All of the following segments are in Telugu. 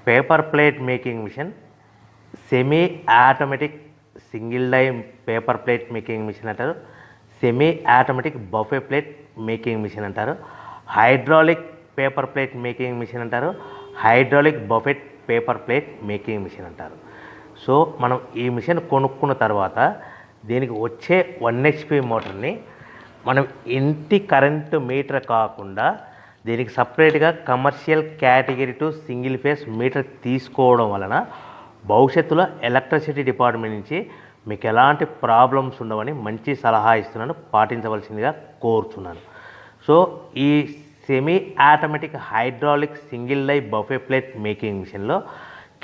Paper plate making machine, semi automatic single die paper plate making machine అంటారు, semi automatic buffet plate making machine అంటారు, hydraulic paper plate making machine అంటారు, hydraulic buffet paper plate making machine అంటారు. సో మనం ఈ మిషన్ కొనుక్కున్న తర్వాత దీనికి వచ్చే 1 HP మోటార్ని మనం ఇంటి కరెంటు మీటర్ కాకుండా దీనికి సపరేట్గా commercial category to single phase metre తీసుకోవడం వలన భవిష్యత్తులో ఎలక్ట్రిసిటీ డిపార్ట్మెంట్ నుంచి మీకు ఎలాంటి ప్రాబ్లమ్స్ ఉండవని మంచి సలహా ఇస్తున్నాను, పాటించవలసిందిగా కోరుతున్నాను. సో ఈ semi automatic hydraulic single die buffet plate making మిషన్లో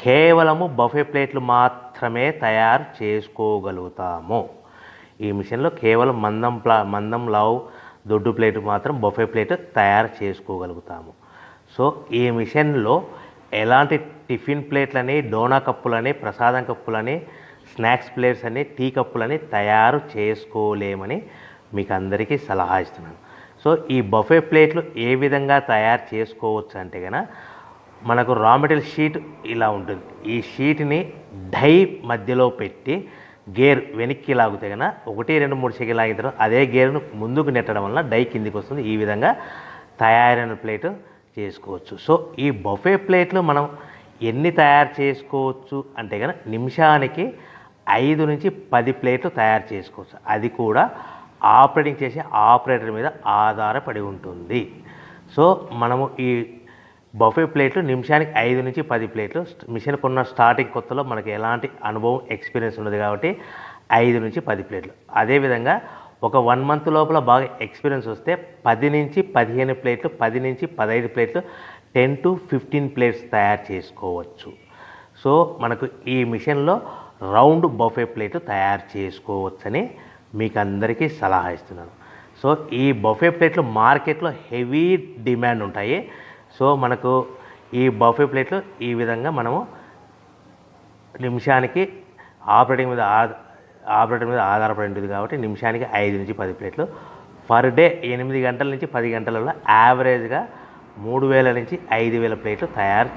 కేవలము బఫే ప్లేట్లు మాత్రమే తయారు చేసుకోగలుగుతాము. ఈ మిషన్లో కేవలం మందం లావు దొడ్డు ప్లేట్ మాత్రం బఫే ప్లేట్ తయారు చేసుకోగలుగుతాము. సో ఈ మిషన్లో ఎలాంటి టిఫిన్ ప్లేట్లని, డోనా కప్పులని, ప్రసాదం కప్పులని, స్నాక్స్ ప్లేట్స్ అని, టీ కప్పులని తయారు చేసుకోలేమని మీకు అందరికీ సలహా ఇస్తున్నాను. సో ఈ బఫే ప్లేట్లు ఏ విధంగా తయారు చేసుకోవచ్చు అంటే కనుక మనకు రా మెటీరియల్ షీట్ ఇలా ఉంటుంది. ఈ షీట్ని డై మధ్యలో పెట్టి గేర్ వెనక్కి లాగితే కనుక 1, 2, 3 సెకండ్లు లాగిన తర్వాత అదే గేర్ను ముందుకు నెట్టడం వలన డై కిందికి వస్తుంది. ఈ విధంగా తయారైన ప్లేట్ చేసుకోవచ్చు. సో ఈ బఫే ప్లేట్లు మనం ఎన్ని తయారు చేసుకోవచ్చు అంటే కనుక నిమిషానికి 5 నుంచి 10 ప్లేట్లు తయారు చేసుకోవచ్చు. అది కూడా ఆపరేటింగ్ చేసే ఆపరేటర్ మీద ఆధారపడి ఉంటుంది. సో మనము ఈ బఫే ప్లేట్లు నిమిషానికి 5 నుంచి 10 ప్లేట్లు, మిషన్ కొన్న స్టార్టింగ్ కొత్తలో మనకి ఎలాంటి అనుభవం ఎక్స్పీరియన్స్ ఉన్నది కాబట్టి 5 నుంచి 10 ప్లేట్లు. అదేవిధంగా ఒక 1 మంత్ లోపల బాగా ఎక్స్పీరియన్స్ వస్తే 10 నుంచి 15 ప్లేట్లు, 10 నుంచి 15 ప్లేట్లు, 10 to 15 ప్లేట్స్ తయారు చేసుకోవచ్చు. సో మనకు ఈ మిషన్లో రౌండ్ బఫే ప్లేట్ తయారు చేసుకోవచ్చని మీకు అందరికీ సలహా ఇస్తున్నాను. సో ఈ బఫే ప్లేట్లు మార్కెట్లో హెవీ డిమాండ్ ఉంటాయి. సో మనకు ఈ బఫే ప్లేట్లు ఈ విధంగా మనము నిమిషానికి ఆపరేటర్ మీద ఆధారపడి ఉంటుంది కాబట్టి నిమిషానికి 5 నుంచి 10 ప్లేట్లు పర్ డే 8 గంటల నుంచి 10 గంటలలో యావరేజ్గా 3000 నుంచి 5000 ప్లేట్లు తయారు